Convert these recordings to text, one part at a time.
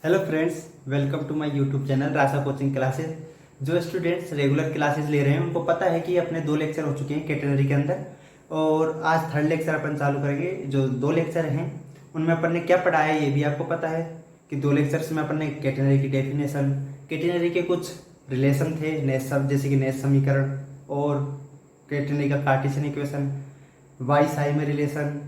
Hello friends, welcome to my YouTube channel Rasa coaching classes. जो students regular classes ले रहे हैं उनको पता है कि अपने 2 लेक्चर हो चुके हैं कैटेगरी के अंदर, और आज थर्ड लेक्चर अपन चालू करेंगे। जो 2 लेक्चर हैं उनमें अपन ने क्या पढ़ा है ये भी आपको पता है कि 2 लेक्चर्स में अपन ने कैटेगरी की डेफिनेशन, कैटेगरी के कुछ रिलेशन थे नेस सब, जैसे कि नेस समीकरण और कैटेगरी का कार्टेशियन इक्वेशन, वाई साई में रिलेशन,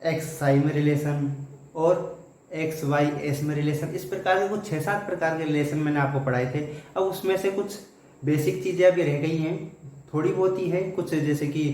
एक्स साई में रिलेशन और एक्स वाई एस में रिलेशन, इस प्रकार के कुछ 6-7 प्रकार के रिलेशन मैंने आपको पढ़ाए थे। अब उसमें से कुछ बेसिक चीज़ें अभी रह गई हैं, थोड़ी बहुत ही है कुछ, जैसे कि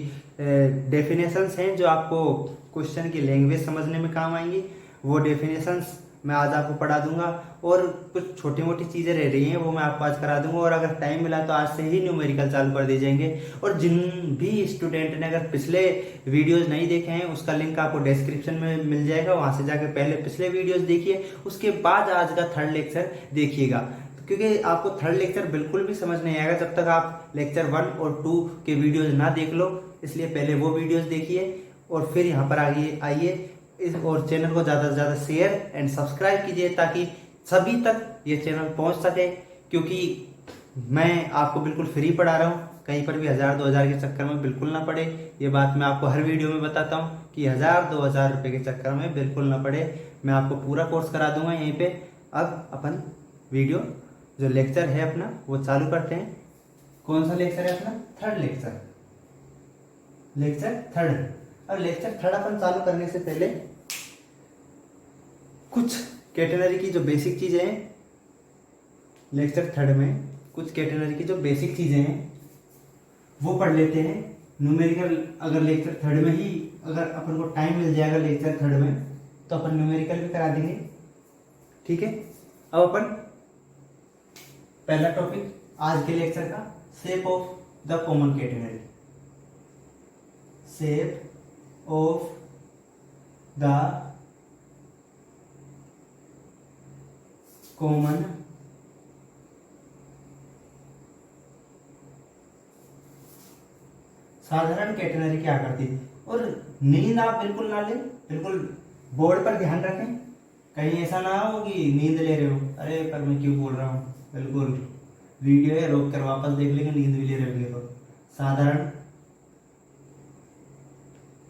डेफिनेशंस हैं जो आपको क्वेश्चन की लैंग्वेज समझने में काम आएंगी। वो डेफिनेशंस मैं आज आपको पढ़ा दूंगा, और कुछ छोटी मोटी चीज़ें रह रही हैं वो मैं आपको आज करा दूंगा। और अगर टाइम मिला तो आज से ही न्यूमेरिकल चालू कर दी जाएंगे। और जिन भी स्टूडेंट ने अगर पिछले वीडियोस नहीं देखे हैं उसका लिंक आपको डिस्क्रिप्शन में मिल जाएगा, वहां से जाकर पहले पिछले वीडियोस देखिए, उसके बाद आज का थर्ड लेक्चर देखिएगा। क्योंकि आपको थर्ड लेक्चर बिल्कुल भी समझ नहीं आएगा जब तक आप लेक्चर 1 और 2 के वीडियोज ना देख लो, इसलिए पहले वो वीडियोज देखिए और फिर यहाँ पर आइए इस और चैनल को ज़्यादा से ज़्यादा शेयर एंड सब्सक्राइब कीजिए ताकि सभी तक ये चैनल पहुँच सके। क्योंकि मैं आपको बिल्कुल फ्री पढ़ा रहा हूँ, कहीं पर भी 1000-2000 के चक्कर में बिल्कुल ना पड़े। ये बात मैं आपको हर वीडियो में बताता हूँ कि 1000-2000 रुपये के चक्कर में बिल्कुल ना पड़े। मैं आपको पूरा कोर्स करा दूंगा यहीं पे। अब अपन वीडियो जो लेक्चर है अपना वो चालू करते हैं। कौन सा लेक्चर है अपना? Third lecture, lecture third. और लेक्चर थर्ड अपन चालू करने से पहले कुछ कैटेगरी की जो बेसिक चीजें हैं, लेक्चर थर्ड में कुछ कैटेगरी की जो बेसिक चीजें हैं वो पढ़ लेते हैं। न्यूमेरिकल अगर लेक्चर थर्ड में ही अगर अपन को टाइम मिल जाएगा लेक्चर थर्ड में तो अपन न्यूमेरिकल भी करा देंगे, ठीक है। अब अपन पहला टॉपिक आज के लेक्चर का, shape of the common category. Shape of the common साधारण कैटेगरी की आकृति। और नींद आप बिल्कुल ना लें, बिल्कुल बोर्ड पर ध्यान रखें, कहीं ऐसा ना हो कि नींद ले रहे हो, अरे पर मैं क्यों बोल रहा हूँ, बिल्कुल वीडियो है रोक कर वापस देख लेंगे, नींद भी ले रहे होंगे। तो साधारण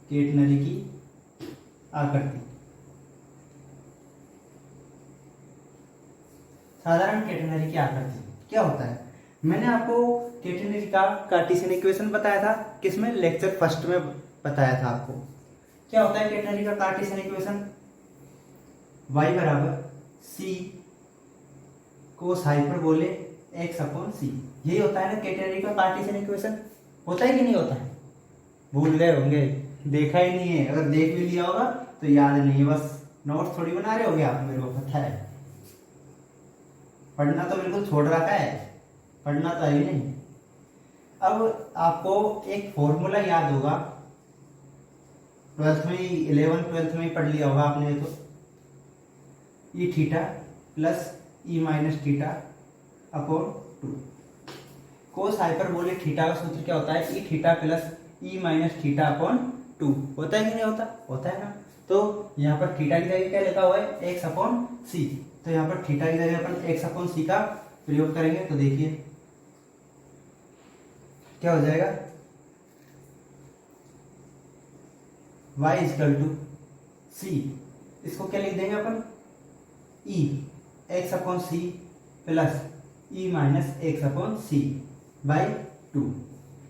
कैटेगरी की आकृति। साधारण कैटेगरी की आकृति क्या होता है? मैंने आपको कैटेगरी का कार्टेशियन इक्वेशन बताया था, किसमें? लेक्चर फर्स्ट में बताया था आपको। क्या होता है कैटेगरी का कार्टेशियन इक्वेशन? y बराबर c कोस हाइपरबोले x अपॉन c, यही होता है ना कैटेगरी का कार्टेशियन इक्वेशन। होता है कि नहीं होता है? भूल गए होंगे, देखा ही नहीं है। अगर देख भी लिया होगा तो याद नहीं है, बस नोट्स थोड़ी बना रहे होगे आप, मेरे को पता है। पढ़ना तो बिल्कुल छोड़ रखा है, पढ़ना तो है ही नहीं। अब आपको एक फॉर्मूला याद होगा, 12th में ही 11th-12th में ही पढ़ लिया होगा आपने, तो E theta plus e minus theta upon 2। कोस हाइपरबोले थीटा का सूत्र क्या होता है? E theta plus e minus theta upon 2। होता है कि नहीं होता? होता है ना। तो यहाँ पर थीटा की जगह क्या लिखा हुआ है? एक्स अपॉन सी। तो यहाँ पर थीटा की जगह अपन एक्स अपॉन सी का प्रयोग करेंगे, तो देखिए क्या हो जाएगा, y इजकल टू सी, इसको क्या लिख देंगे अपन? E x upon c plus e minus x upon c by 2।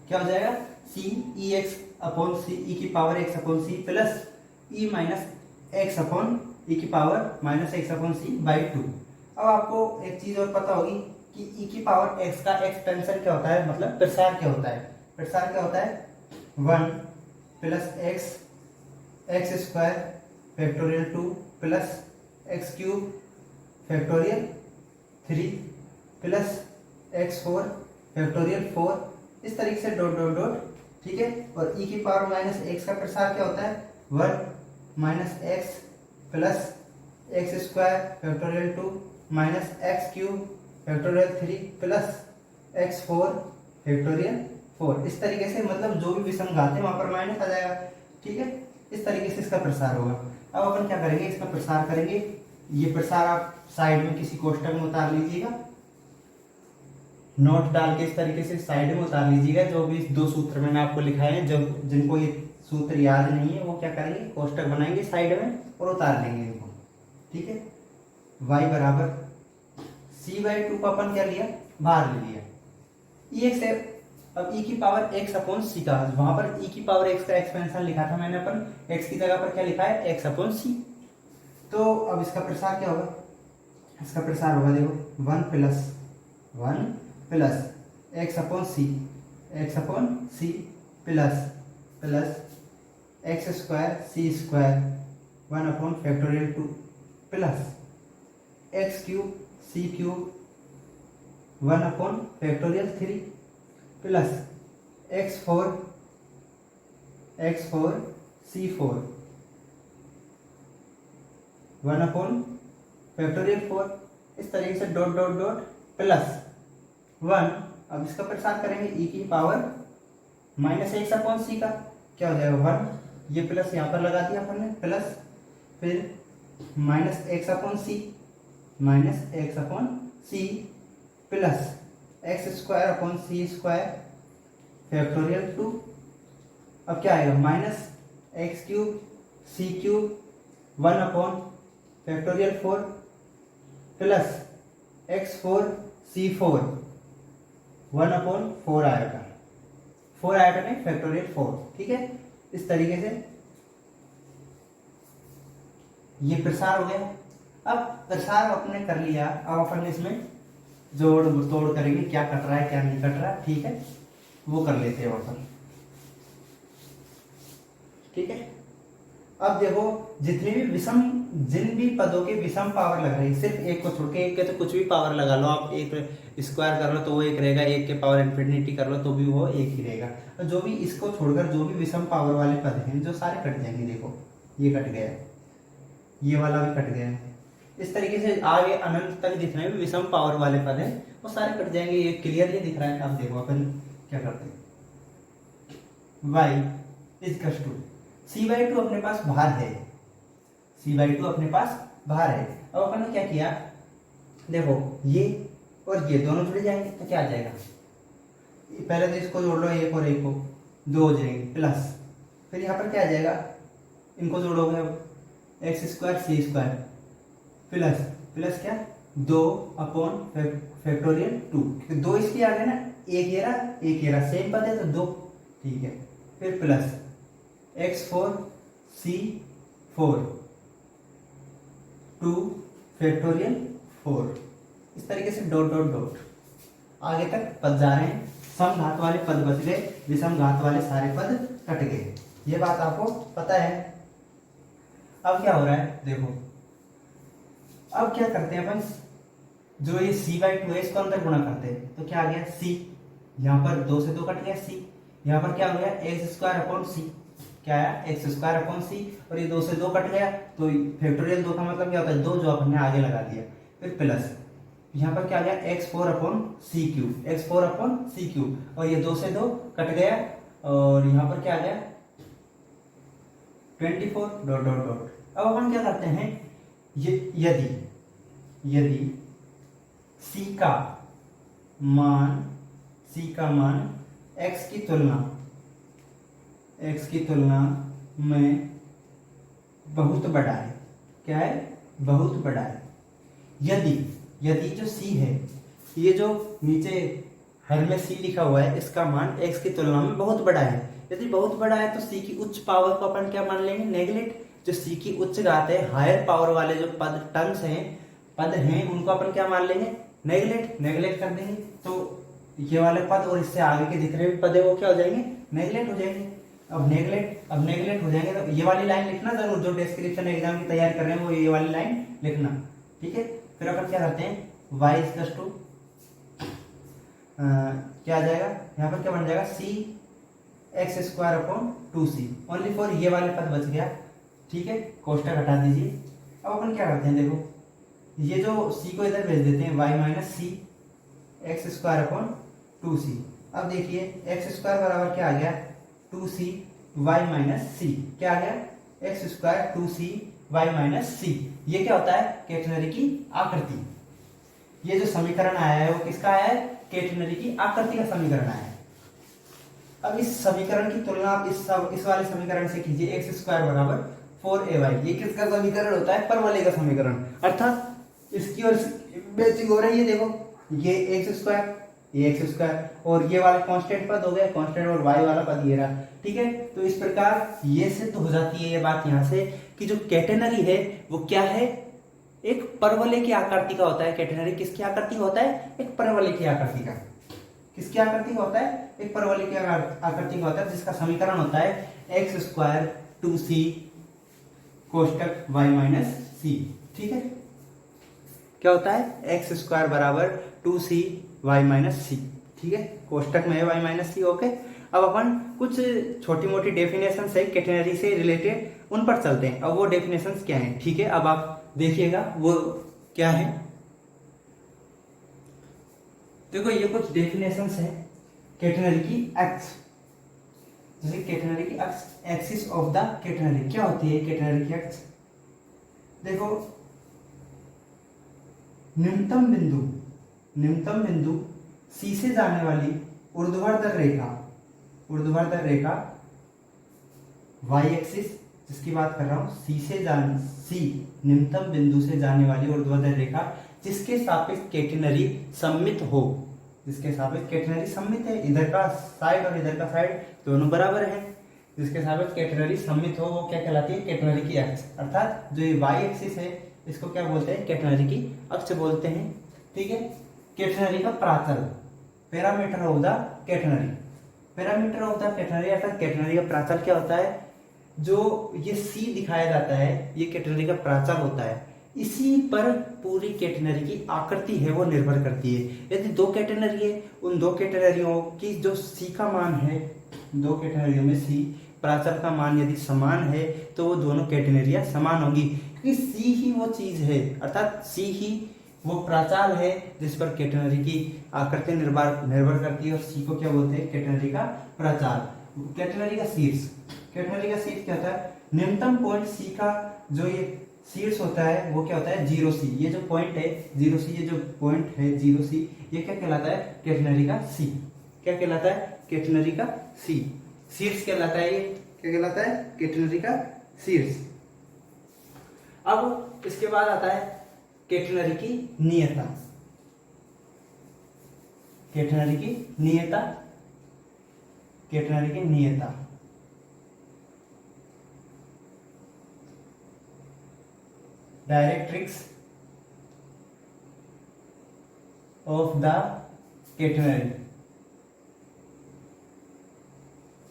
क्या हो जाएगा? सी ई एक्स अपॉन सी ई की power x upon c plus e minus x upon e की power minus x upon c by 2। अब आपको एक चीज और पता होगी कि ई की पावर एक्स का एक्सपेंशन क्या होता है, मतलब प्रसार क्या होता है? प्रसार क्या होता है? 1 plus x square factorial 2 plus x cube factorial 3 plus x 4 factorial 4, इस तरीके से डॉट डॉट डॉट, ठीक है। और ई की पावर माइनस एक्स का प्रसार क्या होता है? 1 minus x plus x square factorial 2 minus x cube factorial 3 plus x 4 factorial 4। इस तरीके से, मतलब जो भी विषम घात है वहां पर माइनस आ जाएगा, ठीक है। इस तरीके से इसका प्रसार होगा। अब अपन क्या करेंगे? इसका प्रसार करेंगे ये प्रसार आप साइड में किसी कोष्टक में उतार लीजिएगा, नोट डाल के इस तरीके से साइड में उतार लीजिएगा। जो भी इस दो सूत्र मैंने आपको लिखाए हैं, जो जिनको ये सूत्र याद नहीं है वो क्या करेंगे, कोष्टक बनाएंगे साइड में और उतार लेंगे इनको। ठीक है, y बराबर c/2 को अपन क्या लिया, बाहर ले लिया, ई एक्स है। अब e की पावर x अपॉन सी का, वहां पर e की पावर x का एक्सपेंशन लिखा था मैंने, अपन x की जगह पर क्या लिखा है, x अपॉन सी। तो अब इसका प्रसार क्या होगा, इसका प्रसार होगा देखो 1 plus x upon c plus x square c square 1 upon factorial 2 plus x cube c cube 1 upon factorial 3 plus x4 c4 1 upon factorial 4। इस तरीके से डॉट डॉट डॉट प्लस 1। अब इसका प्रसार करेंगे e की पावर माइनस एक्स अपॉन सी का, क्या हो जाएगा 1, ये प्लस यहाँ पर लगा दिया अपन ने, प्लस फिर minus x upon c plus x square upon c square factorial 2। अब क्या आएगा, minus x cube c cube 1 upon factorial 4 plus x4 c4 1 upon 4 आएगा, 4 आएगा नहीं फैक्टोरियल 4। ठीक है, इस तरीके से ये प्रसार हो गया। अब प्रसार अपने कर लिया, अब अपन इसमें जोड़ तोड़ करेंगे, क्या कट रहा है क्या नहीं कट रहा है। ठीक है, वो कर लेते हैं अपन। ठीक है, अब देखो जितने भी विषम, जिन भी पदों के विषम पावर लग रही है, सिर्फ एक को छोड़ के, एक के तो कुछ भी पावर लगा लो आप, एक स्क्वायर कर लो तो वो एक रहेगा, एक के पावर इन्फिनिटी कर लो तो भी वो एक ही रहेगा। तो जो भी इसको छोड़कर जो भी विषम पावर वाले पद हैं, जो सारे कट जाएंगे। देखो ये कट गया, ये वाला भी कट गया, इस तरीके से आगे अनंत तक जितने भी विषम पावर वाले पद हैं वो सारे कट जाएंगे। ये क्लियरली दिख रहा है। अब देखो अपन क्या करते हैं, y इज टू c/2 अपने पास बाहर है, c/2 अपने पास बाहर है। अब अपन ने क्या किया, देखो ये और ये दोनों जुड़ जाएंगे तो क्या आ जाएगा, पहले तो इसको जोड़ लो, एक और एक को, 2 हो जाएंगे प्लस, फिर यहाँ पर क्या आ जाएगा, इनको जोड़ोगे अब x square c square plus plus क्या 2 अपॉन फैक्टोरियल 2, क्योंकि 2 इसलिए आ गए ना, एक ये रहा सेम पद है तो 2। ठीक है, फिर प्लस x4 c4 2 फैक्टोरियल 4। इस तरीके से डॉट डॉट डॉट आगे तक पद जा रहे हैं। सम घात वाले पद बच गए, विषम घात वाले सारे पद कट गए, ये बात आपको पता है। अब क्या हो रहा है देखो, अब क्या करते हैं अपन, जो ये c/2 है इसको अंदर गुणा करते हैं तो क्या आ गया c, यहाँ पर 2 से 2 कट गया c, यहाँ पर क्या हो गया एक्स स्क्वायर अपॉन सी, क्या आया एक्स स्क्वायर अपॉन सी, और ये 2 से 2 कट गया तो फैक्टोरियल 2 का मतलब क्या होता है 2, जो अपने आगे लगा दिया, फिर प्लस यहाँ पर क्या आ गया x4 अपॉन सी क्यूब, और ये 2 से 2 कट गया, और यहाँ पर क्या आ गया 24 डॉट डॉट डॉट। अब अपन क्या करते हैं, यदि c का मान x की तुलना में बहुत बड़ा है, क्या है बहुत बड़ा है, यदि जो c है, ये जो नीचे हर में c लिखा हुआ है, इसका मान x की तुलना में बहुत बड़ा है। यदि बहुत बड़ा है तो c की उच्च पावर को अपन क्या मान लेंगे, नेगलेक्ट। जो c की उच्च घात है, हायर पावर वाले जो पद हैं उनको अपन क्या मान लेंगे, नेगलेक्ट कर देंगे। तो ये वाले पद और इससे आगे के जितने भी पद है वो क्या हो जाएंगे, नेगलेक्ट हो जाएंगे। अब नेगलेक्ट हो जाएंगे तो ये वाली लाइन लिखना जरूर, जो डिस्क्रिप्शन एग्जाम की तैयारी कर रहे हैं वो ये वाली लाइन लिखना। ठीक है, फिर अपन क्या करते हैं, y इज टू क्या आ जाएगा, यहाँ पर क्या बन जाएगा c x square upon 2c, only for ये वाले पद बच गया। ठीक है, कोष्टक हटा दीजिए। अब अपन क्या करते हैं, देखो ये जो c को इधर भेज देते हैं, y माइनस सी एक्स स्क्वायर अपॉन 2c। अब देखिए एक्स स्क्वायर बराबर क्या आ गया 2c y माइनस सी, क्या आ गया x square 2c y minus C. ये क्या होता है? केटेनरी की आकृति। ये जो समीकरण आया है वो किसका आया है? केटेनरी की आकृति का समीकरण आया है। अब इस समीकरण की तुलना आप इस वाले समीकरण से कीजिए, एक्स स्क्वायर बराबर 4ay। ये किसका समीकरण होता है? परवलय का समीकरण। अर्थात इसकी और मैचिंग हो रही है। देखो ये एक्स स्क्वायर, ये एक्स स्क्वायर, और ये वाला कांस्टेंट पद हो गया, कांस्टेंट, और y वाला पद ये रहा। ठीक है, तो इस प्रकार ये सिद्ध हो जाती है ये बात यहाँ से कि जो केटेनरी है वो क्या है? एक परवलय की आकृति का होता है। केटेनरी किसकी आकृति होता है? एक परवलय की आकृति का। किसकी आकृति होता है? एक परवलय की आकृति का होता है, जिसका समीकरण होता है एक्स स्क्वायर 2c कोष्टक y माइनस सी। ठीक है, क्या होता है? एक्स स्क्वायर बराबर 2c y माइनस सी। ठीक है, कोष्टक में है y माइनस सी। ओके, अब अपन कुछ छोटी मोटी डेफिनेशन है केटेनरी से रिलेटेड, उन पर चलते हैं। अब वो डेफिनेशन क्या है? ठीक है, अब आप देखिएगा वो क्या है। देखो ये कुछ डेफिनेशंस है केटेनरी की एक्स, जैसे केटेनरी की x, axis of the catenary. क्या होती है केटेनरी की एक्स? देखो न्यूनतम बिंदु सी से जाने वाली ऊर्ध्वाधर रेखा वाई एक्सिस, जिसकी बात कर रहा हूं, सी न्यूनतम बिंदु से जाने वाली ऊर्ध्वाधर रेखा जिसके सापेक्ष केटेनरी सममित हो। जिसके सापेक्ष केटेनरी सममित है, इधर का साइड और इधर का साइड दोनों बराबर है। जिसके सापेक्ष केटेनरी सममित हो वो क्या कहलाती है? केटेनरी की अक्ष। अर्थात जो ये वाई एक्सिस है इसको क्या बोलते हैं? केटेनरी की अक्ष बोलते हैं। ठीक है, केटेनरी का प्राचल, parameter of the catenary. Parameter of the catenary अर्थात केटेनरी का प्राचल क्या होता है? जो ये सी दिखाया जाता है ये केटेनरी का प्राचल होता है। इसी पर पूरी केटेनरी की आकृति है वो निर्भर करती है। यदि दो केटेनरी है, उन दो केटेनरियों की जो सी का मान है, दो केटेनरियों में सी प्राचल का मान यदि समान है तो वो दोनों केटेनरियां समान होंगी, क्योंकि सी ही वो चीज है, अर्थात सी ही वो प्राचाल है जिस पर केटेनरी की आकृति निर्भर करती है। और सी को क्या बोलते हैं? केटेनरी का प्राचाल। केटेनरी का शीर्ष, केटेनरी का शीर्ष क्या होता है? न्यूनतम पॉइंट सी का जो ये शीर्ष होता है वो क्या होता है? 0c। ये जो पॉइंट है 0c, ये जो पॉइंट है 0c, ये क्या कहलाता है? केटेनरी का सी। क्या कहलाता है? केटेनरी का सी। शीर्ष कहलाता है। ये क्या कहलाता है? केटेनरी का शीर्ष। अब इसके बाद आता है केटेनरी की नियता। केटेनरी की नियता, केटेनरी की नियता। Directrix of the catenary.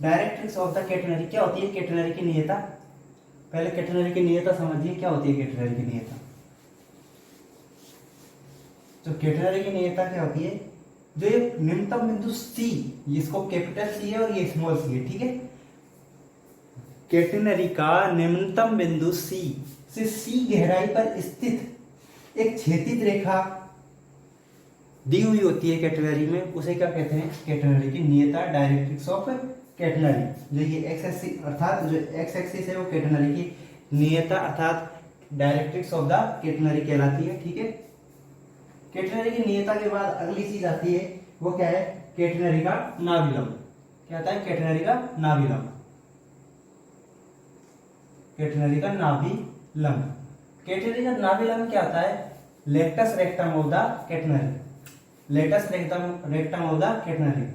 Directrix of the catenary क्या होती है? केटेनरी की नियता। पहले केटेनरी की नियता समझिए, क्या होती है केटेनरी की नियता? जो केटेनरी की नियता क्या होती है? जो एक न्यूनतम बिंदु सी, जिसको कैपिटल सी है और ये स्मॉल सी है। ठीक है, केटेनरी का न्यूनतम बिंदु सी से सी गहराई पर स्थित एक क्षैतिज रेखा दी हुई होती है केटेनरी में, उसे क्या कहते हैं? केटेनरी की नियता, डायरेक्ट्रिक्स ऑफ केटेनरी। जो ये एक्स एक्सिस अर्थात जो एक्स एक्सिस है वो केटेनरी की नियता अर्थात डायरेक्ट्रिक्स ऑफ द केटेनरी कहलाती है। ठीक है, केटेनरी की नियता के बाद अगली चीज आती है, वो क्या है? केटेनरी का नाभिलंब। क्या आता है? केटेनरी का नाभिलंब। केटेनरी का नाभिलंब। केटेनरी का नाभिलंब क्या आता है? Latus rectum of the catenary. Latus rectum of the catenary.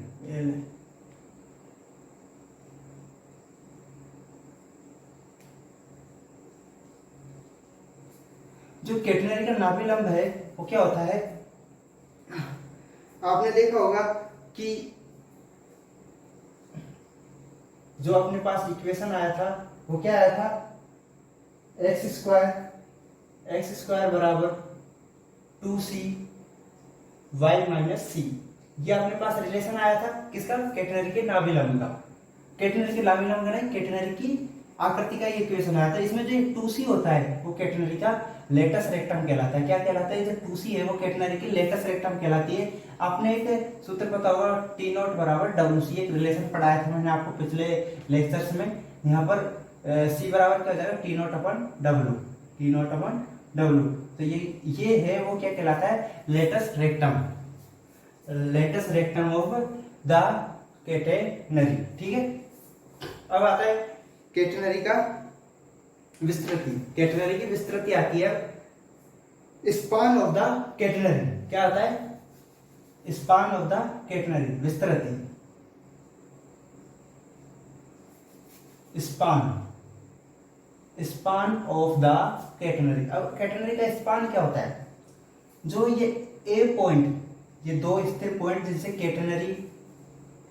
जो केटेनरी का नाभिलंब है वो क्या होता है? आपने देखा होगा कि जो अपने पास इक्वेशन आया था वो क्या आया था? एक्स स्क्वायर बराबर 2c y माइनस सी। ये अपने पास रिलेशन आया था किसका? केटेनरी के नाभिलंब का। केटेनरी के नाभिलंब का नहीं, केटेनरी की आकृति का ये इक्वेशन आया था। इसमें जो 2c होता है वो केटेनरी का लेटस रेक्टम कहलाता है। क्या कहलाता है? जो 2c है वो केटेनरी की लेटस रेक्टम कहलाती है। आपने एक सूत्र पता होगा T नॉट बराबर WC, एक रिलेशन पढ़ाया था मैंने आपको पिछले लेक्चर्स में। यहाँ पर C बराबर क्या हो जाएगा? T not upon W। T not upon W. तो ये है वो क्या कहलाता है, latus rectum, latus rectum of the catenary. ठीक है, अब आता है कैटेनरी का विस्तृति। कैटेनरी की विस्तृति आती है स्पान ऑफ द कैटेनरी। क्या आता है, स्पान ऑफ द कैटेनरी, विस्तृति, span, span of the catenary. अब कैटेनरी का स्पान क्या होता है, जो ये ए पॉइंट, ये दो स्थिर पॉइंट जिनसे कैटेनरी,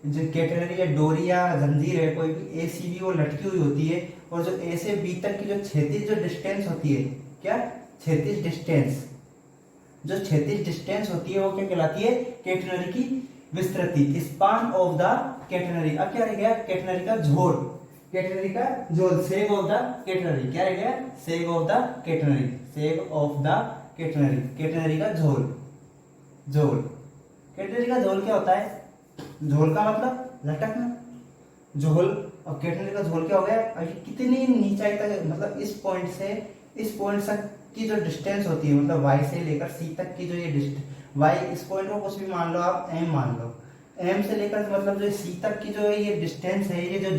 जो कैटेनरी या डोरी या जंजीर है कोई भी, ए सी बी वो लटकी हुई होती है, और जो ए से बी तक की जो क्षैतिज जो डिस्टेंस होती है, क्या क्षैतिज डिस्टेंस, जो क्षैतिज डिस्टेंस होती है वो क्या कहलाती है, कैटेनरी की विस्तृति, स्पान ऑफ द कैटेनरी। अब क्या रह गया, कैटेनरी का झोल, कैटेनरी का झोल, सेग ऑफ द कैटेनरी। क्या रह गया, सेग of the catenary, सेग of the catenary, catenary का झोल, झोल। कैटेनरी का झोल क्या होता है, झोल का मतलब लटकना, झोल। अब कैटेनरी का झोल क्या हो गया, अब कितनी नीचाई तक, मतलब इस पॉइंट से इस पॉइंट तक की जो डिस्टेंस होती है, मतलब y से लेकर c तक की जो ये डिस्टेंस, y इस पॉइंट को कुछ भी मान लो आप, m मान लो, m से लेकर मतलब जो c तक की जो ये डिस्टेंस है, ये जो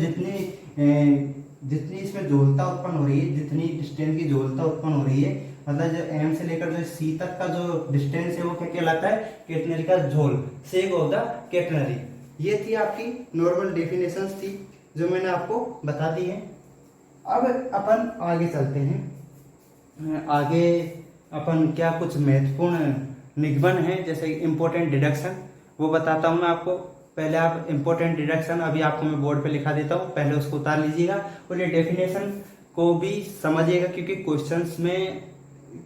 जितनी इसमें झोलता उत्पन्न हो रही है, जितनी डिस्टेंस की झोलता उत्पन्न हो रही है, मतलब जो m से लेकर जो c तक का जो डिस्टेंस है वो क्या कहलाता है, कैटेनरी का झोल, सेग ऑफ द कैटेनरी। ये थी आपकी नॉर्मल डेफिनेशंस थी जो मैंने आपको बता दी है। अब अपन आगे चलते हैं, आगे अपन क्या कुछ महत्वपूर्ण निगमन है, जैसे इंपॉर्टेंट डिडक्शन, वो बताता हूँ मैं आपको। पहले आप इंपॉर्टेंट डिडक्शन अभी आपको मैं बोर्ड पे लिखा देता हूँ, पहले उसको उतार लीजिएगा और ये डेफिनेशन को भी समझिएगा, क्योंकि क्वेश्चंस में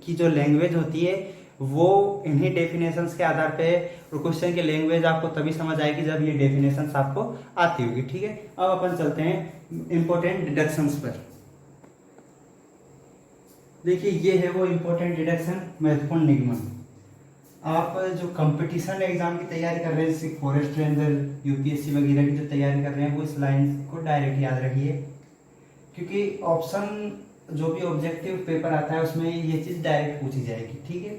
की जो लैंग्वेज होती है वो इन्हीं डेफिनेशंस के आधार पे, और क्वेश्चन की लैंग्वेज आपको तभी समझ आएगी जब ये डेफिनेशंस आपको आती होगी। ठीक है, अब अपन चलते हैं इंपॉर्टेंट डिडक्शंस पर। देखिए ये है वो इंपॉर्टेंट डिडक्शन, महत्वपूर्ण निगमन। आप जो कंपटीशन एग्जाम की तैयारी कर रहे हैं, जैसे फॉरेस्ट रेंजर, यूपीएससी वगैरह की जो तैयारी कर रहे हैं, वो इस लाइन को डायरेक्ट याद रखिए, क्योंकि ऑप्शन जो भी ऑब्जेक्टिव पेपर आता है उसमें ये चीज़ डायरेक्ट पूछी जाएगी। ठीक है,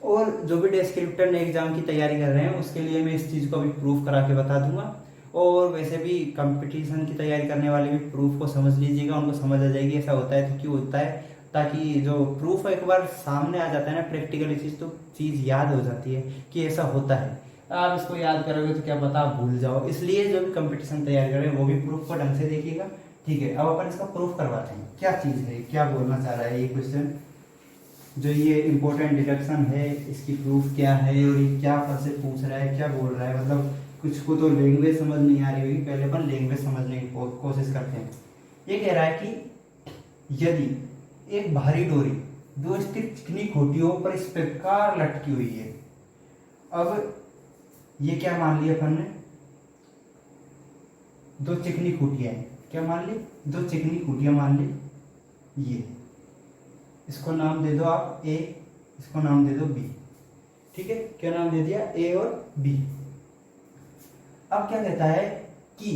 और जो भी डिस्क्रिप्टर एग्जाम की तैयारी कर रहे हैं उसके लिए मैं इस चीज़ को भी प्रूफ करा के बता दूंगा, और वैसे भी कंपटीशन की तैयारी करने वाले भी प्रूफ को समझ लीजिएगा, उनको समझ आ जाएगी ऐसा होता है तो क्यों होता है, ताकि जो प्रूफ एक बार सामने आ जाता है ना प्रैक्टिकली चीज़, तो चीज़ याद हो जाती है कि ऐसा होता है। आप इसको याद करोगे तो क्या पता आप भूल जाओ, इसलिए जो भी कंपटीशन तैयारी कर रहे हैं वो भी प्रूफ को ढंग से देखिएगा। ठीक है, अब अपन इसका प्रूफ करवाते हैं, क्या चीज़ है, क्या बोलना चाह रहा है ये क्वेश्चन, जो ये इंपॉर्टेंट डिडक्शन है इसकी प्रूफ क्या है, और ये क्या पद से पूछ रहा है, क्या बोल रहा है, मतलब कुछ को तो लैंग्वेज समझ नहीं आ रही होगी, पहले अपन लैंग्वेज समझने की कोशिश करते हैं। ये कह रहा है कि यदि एक भारी डोरी दो स्थिर चिकनी खूंटियों पर इस प्रकार लटकी हुई है, अब ये क्या मान लिया अपन ने, दो चिकनी खूंटियां हैं, क्या मान ली, दो चिकनी खूंटियां मान ली, ये इसको नाम दे दो आप ए, इसको नाम दे दो बी। ठीक है, क्या नाम दे दिया, ए और बी। अब क्या कहता है कि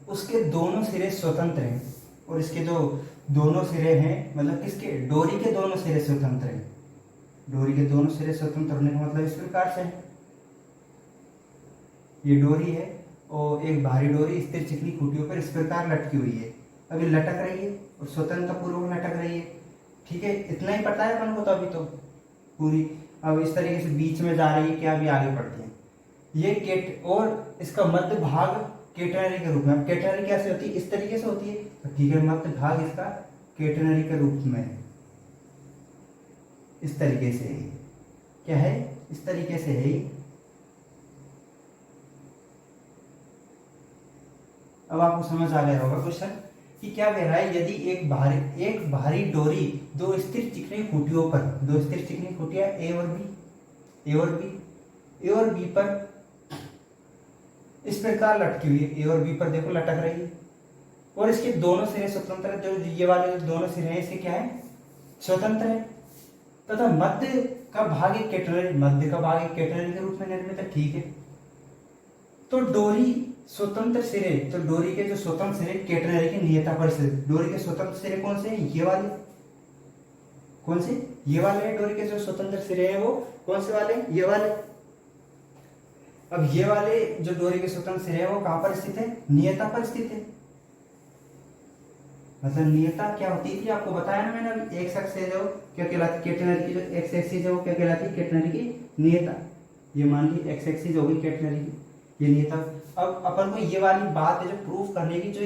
उसके दोनों सिरे स्वतंत्र हैं, और इसके जो दोनों सिरे हैं, मतलब किसके, डोरी के दोनों सिरे स्वतंत्र हैं, डोरी के दोनों सिरे स्वतंत्र होने का मतलब इस प्रकार से है, ये डोरी है और एक भारी डोरी स्थिर चिकनी खूंटियों पर इस प्रकार लटकी हुई है, अभी लटक रही है और स्वतंत्र पूर्वक लटक रही है। ठीक है, इतना ही पता है अपन को तो अभी तो पूरी, अब इस तरीके से बीच में जा रही है, क्या अभी आगे बढ़ते हैं, ये केट, और इसका मध्य भाग कैटेनरी के रूप में। अब कैटेनरी कैसे होती है, इस तरीके से होती है, तो ठीक है, मध्य भाग इसका कैटेनरी के रूप में इस तरीके से है, क्या है, इस तरीके से है। अब आपको समझ आ गया होगा क्वेश्चन कि क्या कह रहा है, यदि एक भारी डोरी दो स्थिर चिकनी खूंटियों पर, दो स्थिर चिकनी खूंटियां ए और बी पर इस प्रकार लटकी हुई है, ए और बी पर देखो लटक रही है, और इसके दोनों सिरे स्वतंत्र, जो ये वाले जो दोनों सिरे हैं इसके क्या है, स्वतंत्र है, तथा मध्य का भाग एक कैटेनरी के रूप में निर्मित है। ठीक है, तो डोरी स्वतंत्र सिरे, तो डोरी के जो स्वतंत्र सिरे कैटेनरी की नियता पर से, डोरी के स्वतंत्र सिरे कौन से हैं, ये वाले, कौन से, ये वाले डोरी के जो स्वतंत्र सिरे हैं वो कौन से वाले, ये वाले। अब ये वाले जो डोरी के स्वतंत्र सिरे हैं वो कहां पर स्थित है, नियता पर स्थित है। मतलब नियता क्या होती थी आपको बताया ना मैंने अभी, एक्स एक्सिस है वो क्या कहलाती, कैटेनरी की जो एक्स एक्सिस है वो क्या कहलाती, कैटेनरी की नियता। ये मान ली एक्स एक्सिस हो गई कैटेनरी की, ये नियता। अब अपन को ये वाली बात है जो प्रूफ करने की, जो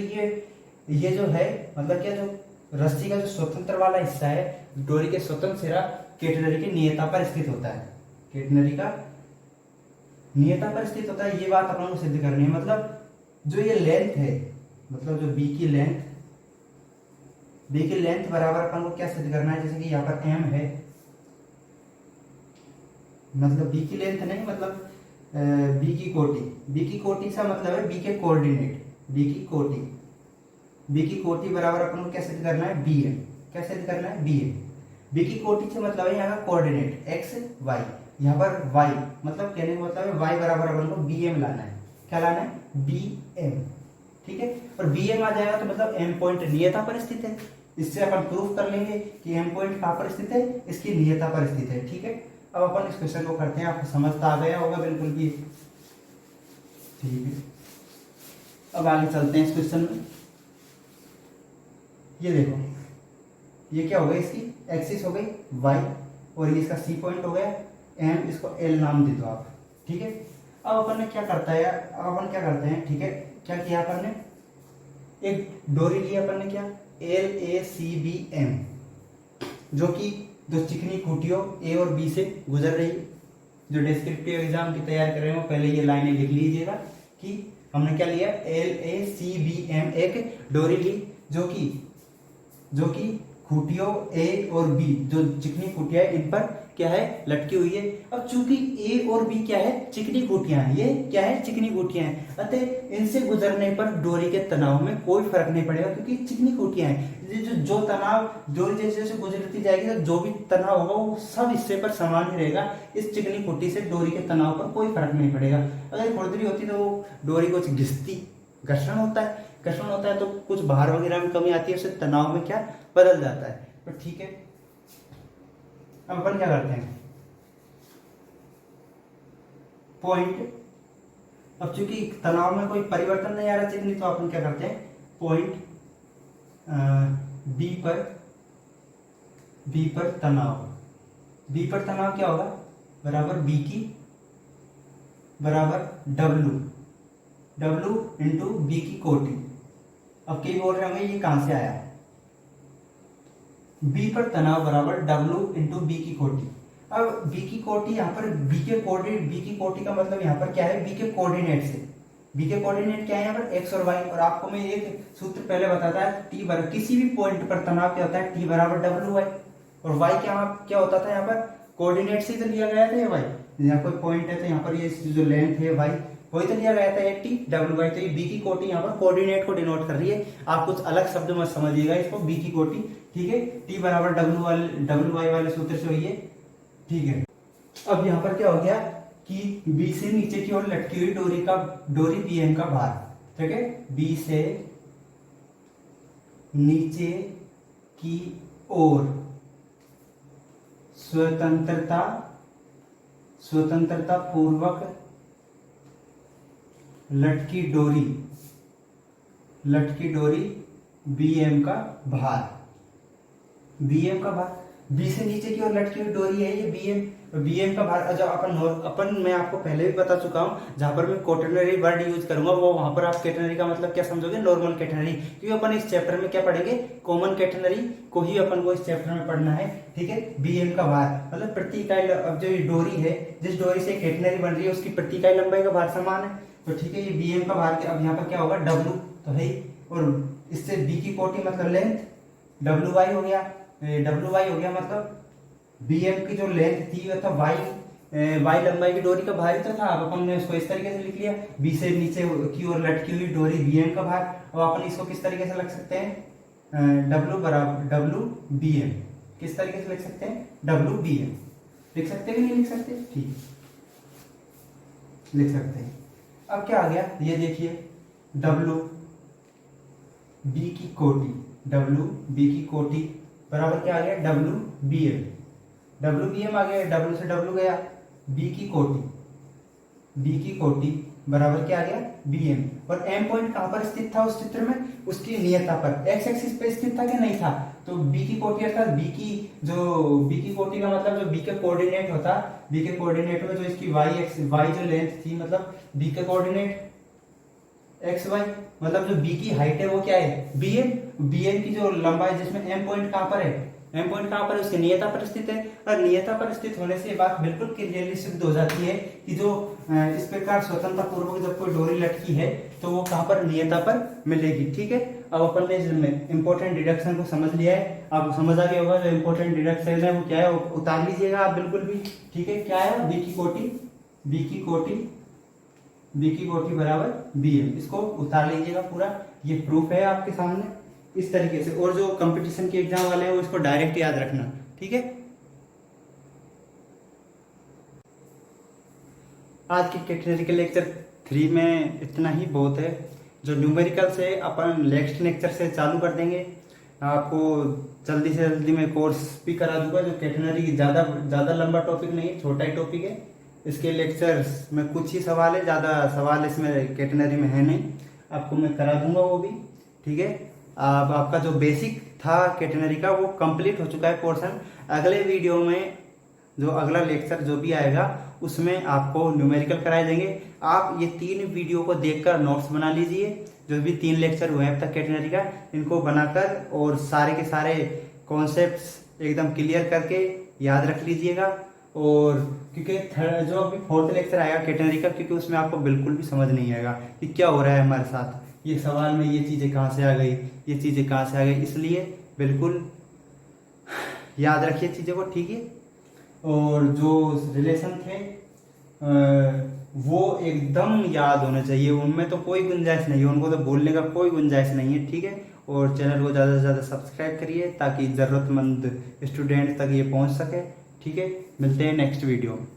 ये जो है मतलब क्या, जो रस्सी का जो स्वतंत्र वाला हिस्सा है डोरी के स्वतंत्र सिरा कैटेनरी की नियता पर स्थित होता है, कैटेनरी का नियता पर स्थित होता है। ये बात अपन को सिद्ध करनी है। मतलब जो ये लेंथ है, मतलब जो बी की लेंथ बराबर अपन को क्या सिद्ध करना है, जैसे कि यहाँ पर एम है, मतलब बी की लेंथ नहीं, मतलब बी की कोटि का मतलब है बी के कोऑर्डिनेट, बी की कोटि बराबर अपन को क्या सिद्ध करना है, बी एम। क्या सिद्ध करना है, बी एम। बी की कोटि से मतलब है यहाँ का कोऑर्डिनेट एक्स वाई, यहाँ पर वाई मतलब कहने का मतलब है वाई बराबर अपन को बी एम लाना है। क्या लाना है, बी एम। ठीक है, और बी एम आ जाएगा तो मतलब एम पॉइंट नियता पर स्थित है। इससे अपन प्रूफ कर लेंगे कि एम पॉइंट कहां पर स्थित है, इसकी नियता पर स्थित है। ठीक है, अब अपन इस क्वेश्चन को करते हैं, आपको समझ तो आ गया होगा बिल्कुल भी। ठीक है, अब आगे चलते हैं इस क्वेश्चन में। ये देखो, ये क्या हो गई, इसकी एक्सिस हो गई वाई, और ये इसका सी पॉइंट हो गया एम, इसको एल नाम दे दो आप। ठीक है, अब अपन ने क्या करता है यार, अब अपन क्या करते हैं, ठीक है, क्या किया अपन ने, एक डोरी ली अपन ने, क्या, L A C B M, जो कि दो चिकनी खूंटियों ए और बी से गुजर रही है। जो डिस्क्रिप्टिव एग्जाम की तैयारी कर रहे हो पहले ये लाइनें लिख लीजिएगा कि हमने क्या लिया, L A C B M, एक डोरी ली जो कि खूंटियों ए और बी, जो चिकनी खूंटियां है इन पर क्या है, लटकी हुई है। अब चूंकि ए और बी क्या है, चिकनी खूंटियां हैं, ये क्या है, चिकनी खूंटियां हैं, अतः इनसे गुजरने पर डोरी के तनाव में कोई फर्क नहीं पड़ेगा, क्योंकि चिकनी खूंटियां हैं। जो तनाव डोरी जैसे जैसे गुजरती जाएगी तो जो भी तनाव होगा वो सब हिस्से पर समान ही रहेगा। इस चिकनी खूंटी से डोरी के तनाव पर कोई फर्क नहीं पड़ेगा। अगर खुरदरी होती तो वो डोरी को घिसती, घर्षण होता है तो कुछ भार वगैरह में कमी आती है, उससे तनाव में क्या बदल जाता है। तो ठीक है, अब अपन क्या करते हैं, पॉइंट, अब चूंकि तनाव में कोई परिवर्तन नहीं आ रहा चिकनी, तो अपन क्या करते हैं, पॉइंट बी पर तनाव क्या होगा, बराबर बी की बराबर डब्लू इंटू बी की कोटि। अब कई बोल रहे होंगे ये कहां से आया, बी पर तनाव बराबर डब्लू इंटू बी की कोटि। अब बी की कोटि यहाँ पर बी की कोटि का मतलब यहाँ पर क्या है, बी के कोऑर्डिनेट से, बी के कोऑर्डिनेट क्या है यहाँ पर एक्स और वाई। और आपको मैं एक सूत्र पहले बताता है, टी बराबर किसी भी पॉइंट पर तनाव क्या होता है, टी बराबर डब्लू वाई। और वाई क्या होता था यहाँ पर, कोऑर्डिनेट से तो लिया गया था ये वाई, यहाँ कोई पॉइंट है तो यहाँ पर ये जो लेंथ है वाई वही तो लिया गया था, एक टी डब्ल्यू वाई। तो ये बी की कोटि यहाँ पर कोऑर्डिनेट को डिनोट कर रही है। आप कुछ अलग शब्द मत समझिएगा इसको, बी की कोटि। ठीक है, टी बराबर डब्ल्यू वाई वाले सूत्र से हुई है। ठीक है, अब यहाँ पर क्या हो गया कि बी से नीचे की ओर लटकी हुई डोरी बी एम का भार, ठीक है, बी से नीचे की ओर स्वतंत्रता पूर्वक लटकी डोरी बीएम का भार, बी से नीचे की ओर लटकी हुई डोरी है ये बीएम का भार। जब अपन मैं आपको पहले भी बता चुका हूं, जहां पर मैं क्वाटरनरी वर्ड यूज करूंगा वो वहां पर आप कैटेनरी का मतलब क्या समझोगे, नॉर्मल कैटेनरी। क्योंकि अपन इस चैप्टर में क्या पढ़ेंगे, कॉमन कैटेनरी को ही अपन को इस चैप्टर में पढ़ना है। ठीक है, बीएम का भार मतलब प्रति इकाई, अब जो डोरी है, जिस डोरी से कैटेनरी बन रही है उसकी प्रति इकाई लंबाई का भार समान है। तो ठीक है, ये बीएम का भार अब यहाँ पर क्या होगा, डब्लू तो है, और इससे बी की कोटि मतलब लेंथ डब्लू वाई हो गया, मतलब बीएम की जो लेंथ थी वह था वाई लंबाई की डोरी का भार तो था। अब अपन ने इसको इस तरीके से लिख लिया, बी से नीचे की ओर लटकी हुई डोरी बीएम का भार। अब अपन इसको किस तरीके से लिख सकते हैं, डब्लू बीएम, किस तरीके से लिख सकते हैं, डब्लू बीएम लिख सकते हैं कि नहीं लिख सकते, ठीक लिख सकते हैं। अब क्या आ गया, ये देखिए डब्लू बी की कोटि बराबर क्या आ गया, W B M. W B M आ गया, डब्ल्यू से डब्ल्यू गया, बी की कोटि, बी की कोटि बराबर क्या आ गया, बी एम। और एम पॉइंट कहां पर स्थित था उस चित्र में, उसकी नियता पर, एक्स एक्सिस पे स्थित था कि नहीं था। तो बी की कोटि अर्थात बी की कोटि का मतलब जो बी के कोऑर्डिनेट होता, बी के कोऑर्डिनेट में जो इसकी वाई जो लेंथ थी, मतलब बी के कोऑर्डिनेट एक्स वाई, मतलब जो बी की हाइट है वो क्या है, बी एम। बी एम की जो लंबाई, जिसमें एम पॉइंट कहां पर है, एम पॉइंट कहां पर है, उसकी नियता पर स्थित है। और नियता पर स्थित होने से ये बात बिल्कुल क्लियरली सिद्ध हो जाती है कि जो इस प्रकार स्वतंत्रता पूर्वक जब कोई डोरी लटकी है तो वो कहां पर, नियता पर मिलेगी। ठीक है, अब अपन ने इंपॉर्टेंट डिडक्शन को समझ लिया है, आपको समझ आ गया होगा जो इंपॉर्टेंट डिडक्शन है वो क्या है, वो उतार लीजिएगा आप बिल्कुल भी। ठीक है, क्या है, बी की कोटि, बी की कोटि, बी की कोटि बराबर बी एम, इसको उतार लीजिएगा पूरा, ये प्रूफ है आपके सामने इस तरीके से। और जो कंपटीशन के एग्जाम वाले हैं वो इसको डायरेक्ट याद रखना। ठीक है, आज की कैटेगरी के लेक्चर 3 में इतना ही बहुत है। जो न्यूमेरिकल से अपन नेक्स्ट लेक्चर से चालू कर देंगे। आपको जल्दी से जल्दी मैं कोर्स भी करा दूंगा। जो कैटेगरी ज़्यादा ज़्यादा लंबा टॉपिक नहीं है, छोटा ही टॉपिक है। इसके लेक्चर्स में कुछ ही सवाल है, ज़्यादा सवाल इसमें कैटेगरी में है नहीं, आपको मैं करा दूंगा वो भी। ठीक है, अब आपका जो बेसिक था कैटेगरी का वो कंप्लीट हो चुका है पोर्शन। अगले वीडियो में जो अगला लेक्चर जो भी आएगा उसमें आपको न्यूमेरिकल कराए देंगे। आप ये 3 वीडियो को देखकर नोट्स बना लीजिए, जो भी 3 लेक्चर हुए हैं अब तक कैटेगरी का, इनको बनाकर और सारे के सारे कॉन्सेप्ट्स एकदम क्लियर करके याद रख लीजिएगा। और क्योंकि जो अभी 4th लेक्चर आएगा कैटेगरी का, क्योंकि उसमें आपको बिल्कुल भी समझ नहीं आएगा कि क्या हो रहा है हमारे साथ, ये सवाल में ये चीज़ें कहाँ से आ गई, ये चीज़ें कहाँ से आ गई, इसलिए बिल्कुल याद रखिए चीज़ों को। ठीक है, और जो रिलेशन थे वो एकदम याद होने चाहिए, उनमें तो कोई गुंजाइश नहीं है, उनको तो बोलने का कोई गुंजाइश नहीं है। ठीक है, और चैनल को ज़्यादा से ज़्यादा सब्सक्राइब करिए ताकि ज़रूरतमंद स्टूडेंट तक ये पहुंच सके। ठीक है, मिलते हैं नेक्स्ट वीडियो में।